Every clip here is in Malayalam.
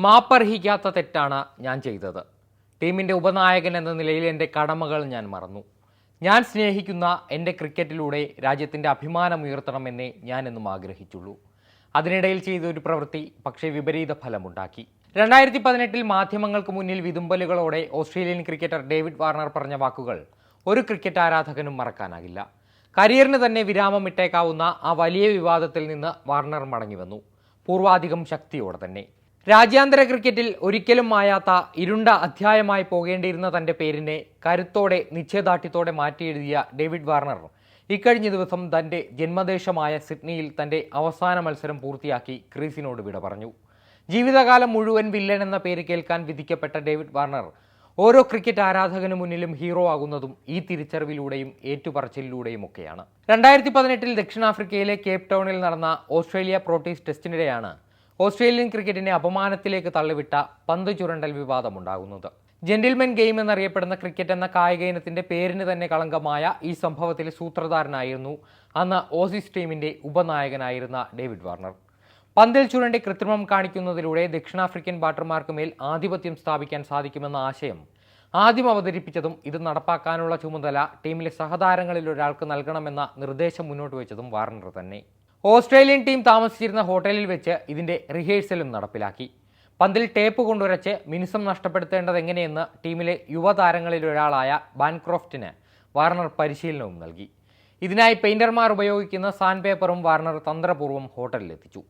മാപ്പർഹിക്കാത്ത തെറ്റാണ് ഞാൻ ചെയ്തത്. ടീമിൻ്റെ ഉപനായകൻ എന്ന നിലയിൽ എൻ്റെ കടമകൾ ഞാൻ മറന്നു. ഞാൻ സ്നേഹിക്കുന്ന എൻ്റെ ക്രിക്കറ്റിലൂടെ രാജ്യത്തിൻ്റെ അഭിമാനമുയർത്തണമെന്നേ ഞാനെന്നും ആഗ്രഹിച്ചുള്ളൂ. അതിനിടയിൽ ചെയ്ത ഒരു പ്രവൃത്തി പക്ഷേ വിപരീത ഫലമുണ്ടാക്കി. 2018 മാധ്യമങ്ങൾക്ക് മുന്നിൽ വിതുമ്പലുകളോടെ ഓസ്ട്രേലിയൻ ക്രിക്കറ്റർ ഡേവിഡ് വാർണർ പറഞ്ഞ വാക്കുകൾ ഒരു ക്രിക്കറ്റ് ആരാധകനും മറക്കാനാകില്ല. കരിയറിന് തന്നെ വിരാമമിട്ടേക്കാവുന്ന ആ വലിയ വിവാദത്തിൽ നിന്ന് വാർണർ മടങ്ങിവന്നു, പൂർവാധികം ശക്തിയോടെ തന്നെ. രാജ്യാന്തര ക്രിക്കറ്റിൽ ഒരിക്കലും മായാത്ത ഇരുണ്ട അധ്യായമായി പോകേണ്ടിയിരുന്ന തൻ്റെ പേരിനെ കരുത്തോടെ നിശ്ചയദാർഢ്യത്തോടെ മാറ്റിയെഴുതിയ ഡേവിഡ് വാർണർ ഇക്കഴിഞ്ഞ ദിവസം തൻ്റെ ജന്മദേശമായ സിഡ്നിയിൽ തൻ്റെ അവസാന മത്സരം പൂർത്തിയാക്കി ക്രീസിനോട് വിട പറഞ്ഞു. ജീവിതകാലം മുഴുവൻ വില്ലൻ എന്ന പേര് കേൾക്കാൻ വിധിക്കപ്പെട്ട ഡേവിഡ് വാർണർ ഓരോ ക്രിക്കറ്റ് ആരാധകനു മുന്നിലും ഹീറോ ആകുന്നതും ഈ തിരിച്ചറിവിലൂടെയും ഏറ്റുപറച്ചിലൂടെയുമൊക്കെയാണ്. 2018 ദക്ഷിണാഫ്രിക്കയിലെ കേപ്പ് ടൗണിൽ നടന്ന ഓസ്ട്രേലിയ പ്രോട്ടീസ് ടെസ്റ്റിനിടെയാണ് ഓസ്ട്രേലിയൻ ക്രിക്കറ്റിനെ അപമാനത്തിലേക്ക് തള്ളിവിട്ട പന്ത് ചുരണ്ടൽ വിവാദമുണ്ടാകുന്നത്. ജെന്റിൽമെൻ ഗെയിം എന്നറിയപ്പെടുന്ന ക്രിക്കറ്റ് എന്ന കായിക ഇനത്തിന്റെ പേരിന് തന്നെ കളങ്കമായ ഈ സംഭവത്തിലെ സൂത്രധാരനായിരുന്നു അന്ന് ഓസീസ് ടീമിന്റെ ഉപനായകനായിരുന്ന ഡേവിഡ് വാർണർ. പന്തിൽ ചുരണ്ടി കൃത്രിമം കാണിക്കുന്നതിലൂടെ ദക്ഷിണാഫ്രിക്കൻ ബാറ്റർമാർക്ക് മേൽ ആധിപത്യം സ്ഥാപിക്കാൻ സാധിക്കുമെന്ന ആശയം ആദ്യം അവതരിപ്പിച്ചതും ഇത് നടപ്പാക്കാനുള്ള ചുമതല ടീമിലെ സഹതാരങ്ങളിൽ ഒരാൾക്ക് നൽകണമെന്ന നിർദ്ദേശം മുന്നോട്ട് വെച്ചതും വാർണർ തന്നെ. ഓസ്ട്രേലിയൻ ടീം താമസിച്ചിരുന്ന ഹോട്ടലിൽ വെച്ച് ഇതിന്റെ റിഹേഴ്സലും നടപ്പിലാക്കി. പന്തിൽ ടേപ്പ് കൊണ്ടുവരച്ച് മിനുസം നഷ്ടപ്പെടുത്തേണ്ടത് എങ്ങനെയെന്ന് ടീമിലെ യുവതാരങ്ങളിൽ ഒരാളായ ബാൻക്രോഫ്റ്റിന് വാർണർ പരിശീലനവും നൽകി. ഇതിനായി പെയിന്റർമാർ ഉപയോഗിക്കുന്ന സാൻഡ് പേപ്പറും വാർണർ തന്ത്രപൂർവ്വം ഹോട്ടലിലെത്തിച്ചു.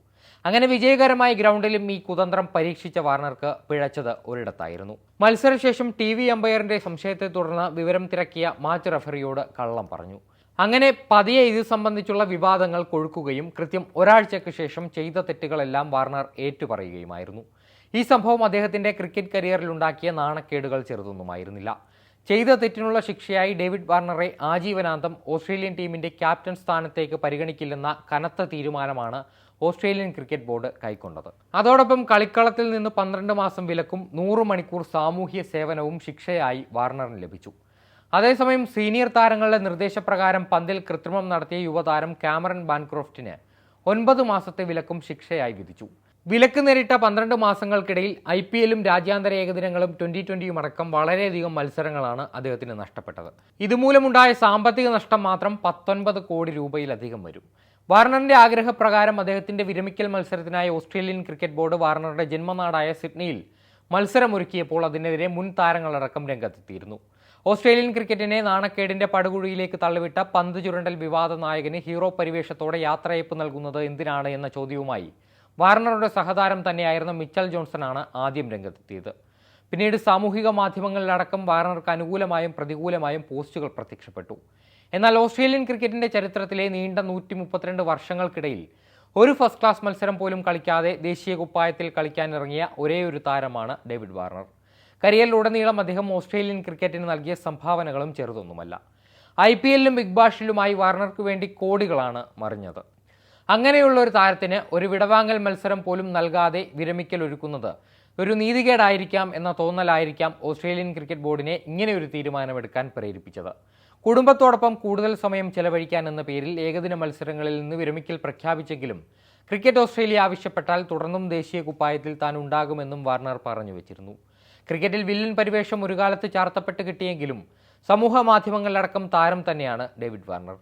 അങ്ങനെ വിജയകരമായി ഗ്രൗണ്ടിലും ഈ കുതന്ത്രം പരീക്ഷിച്ച വാർണർക്ക് പിഴച്ചത് ഒരിടത്തായിരുന്നു. മത്സരശേഷം TV അമ്പയറിന്റെ സംശയത്തെ തുടർന്ന് വിവരം തിരക്കിയ മാച്ച് റഫറിയോട് കള്ളം പറഞ്ഞു. അങ്ങനെ പതിയെ ഇത് സംബന്ധിച്ചുള്ള വിവാദങ്ങൾ കൊഴുക്കുകയും കൃത്യം ഒരാഴ്ചയ്ക്ക് ശേഷം ചെയ്ത തെറ്റുകളെല്ലാം വാർണർ ഏറ്റുപറയുകയുമായിരുന്നു. ഈ സംഭവം അദ്ദേഹത്തിന്റെ ക്രിക്കറ്റ് കരിയറിലുണ്ടാക്കിയ നാണക്കേടുകൾ ചെറുതൊന്നുമായിരുന്നില്ല. ചെയ്ത തെറ്റിനുള്ള ശിക്ഷയായി ഡേവിഡ് വാർണറെ ആജീവനാന്തം ഓസ്ട്രേലിയൻ ടീമിന്റെ ക്യാപ്റ്റൻ സ്ഥാനത്തേക്ക് പരിഗണിക്കില്ലെന്ന കനത്ത തീരുമാനമാണ് ഓസ്ട്രേലിയൻ ക്രിക്കറ്റ് ബോർഡ് കൈക്കൊണ്ടത്. അതോടൊപ്പം കളിക്കളത്തിൽ നിന്ന് 12 മാസം വിലക്കും 100 മണിക്കൂർ സാമൂഹ്യ സേവനവും ശിക്ഷയായി വാർണറിന് ലഭിച്ചു. അതേസമയം സീനിയർ താരങ്ങളുടെ നിർദ്ദേശപ്രകാരം പന്തിൽ കൃത്രിമം നടത്തിയ യുവതാരം കാമറൻ ബാൻക്രോഫ്റ്റിന് 9 മാസത്തെ വിലക്കും ശിക്ഷയായി വിധിച്ചു. വിലക്ക് നേരിട്ട 12 മാസങ്ങൾക്കിടയിൽ IPL-ഉം രാജ്യാന്തര ഏകദിനങ്ങളും 2020-യും അടക്കം വളരെയധികം മത്സരങ്ങളാണ് അദ്ദേഹത്തിന് നഷ്ടപ്പെട്ടത്. ഇതുമൂലമുണ്ടായ സാമ്പത്തിക നഷ്ടം മാത്രം 19 കോടി രൂപയിലധികം വരും. വാർണറിന്റെ ആഗ്രഹപ്രകാരം അദ്ദേഹത്തിന്റെ വിരമിക്കൽ മത്സരത്തിനായി ഓസ്ട്രേലിയൻ ക്രിക്കറ്റ് ബോർഡ് വാർണറുടെ ജന്മനാടായ സിഡ്നിയിൽ മത്സരമൊരുക്കിയപ്പോൾ അതിനെതിരെ മുൻ താരങ്ങളടക്കം രംഗത്തെത്തിയിരുന്നു. ഓസ്ട്രേലിയൻ ക്രിക്കറ്റിനെ നാണക്കേടിന്റെ പടുകുഴിയിലേക്ക് തള്ളിവിട്ട പന്ത് ചുരണ്ടൽ വിവാദ നായകന് ഹീറോ പരിവേഷത്തോടെ യാത്രയയപ്പ് നൽകുന്നത് എന്തിനാണ് എന്ന ചോദ്യവുമായി വാർണറുടെ സഹതാരം തന്നെയായിരുന്ന മിച്ചൽ ജോൺസണാണ് ആദ്യം രംഗത്തെത്തിയത്. പിന്നീട് സാമൂഹിക മാധ്യമങ്ങളിലടക്കം വാർണർക്ക് അനുകൂലമായും പ്രതികൂലമായും പോസ്റ്റുകൾ പ്രത്യക്ഷപ്പെട്ടു. എന്നാൽ ഓസ്ട്രേലിയൻ ക്രിക്കറ്റിന്റെ ചരിത്രത്തിലെ നീണ്ട 132 വർഷങ്ങൾക്കിടയിൽ ഒരു ഫസ്റ്റ് ക്ലാസ് മത്സരം പോലും കളിക്കാതെ ദേശീയ കുപ്പായത്തിൽ കളിക്കാനിറങ്ങിയ ഒരേയൊരു താരമാണ് ഡേവിഡ് വാർണർ. കരിയറിലുടനീളം അദ്ദേഹം ഓസ്ട്രേലിയൻ ക്രിക്കറ്റിന് നൽകിയ സംഭാവനകളും ചെറുതൊന്നുമല്ല. IPL-ലും ബിഗ് ബാഷിലുമായി വാർണർക്ക് വേണ്ടി കോടികളാണ് മറിഞ്ഞത്. അങ്ങനെയുള്ള ഒരു താരത്തിന് ഒരു വിടവാങ്ങൽ മത്സരം പോലും നൽകാതെ വിരമിക്കൽ ഒരുക്കുന്നത് ഒരു നീതികേടായിരിക്കാം എന്ന തോന്നലായിരിക്കാം ഓസ്ട്രേലിയൻ ക്രിക്കറ്റ് ബോർഡിനെ ഇങ്ങനെയൊരു തീരുമാനമെടുക്കാൻ പ്രേരിപ്പിച്ചത്. കുടുംബത്തോടൊപ്പം കൂടുതൽ സമയം ചെലവഴിക്കാൻ എന്ന പേരിൽ ഏകദിന മത്സരങ്ങളിൽ നിന്ന് വിരമിക്കൽ പ്രഖ്യാപിച്ചെങ്കിലും ക്രിക്കറ്റ് ഓസ്ട്രേലിയ ആവശ്യപ്പെട്ടാൽ തുടർന്നും ദേശീയ കുപ്പായത്തിൽ താൻ ഉണ്ടാകുമെന്നും വാർണർ പറഞ്ഞു വെച്ചിരുന്നു. ക്രിക്കറ്റിൽ വില്ലൻ പരിവേഷം ഒരു കാലത്ത് ചാർത്തപ്പെട്ട് കിട്ടിയെങ്കിലും സമൂഹ മാധ്യമങ്ങളിലടക്കം താരം തന്നെയാണ് ഡേവിഡ് വാർണർ.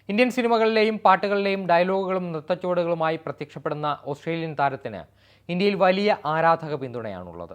ഇന്ത്യൻ സിനിമകളിലെയും പാട്ടുകളിലെയും ഡയലോഗുകളും നൃത്തച്ചുവടുകളുമായി പ്രത്യക്ഷപ്പെടുന്ന ഓസ്ട്രേലിയൻ താരത്തിന് ഇന്ത്യയിൽ വലിയ ആരാധക പിന്തുണയാണുള്ളത്.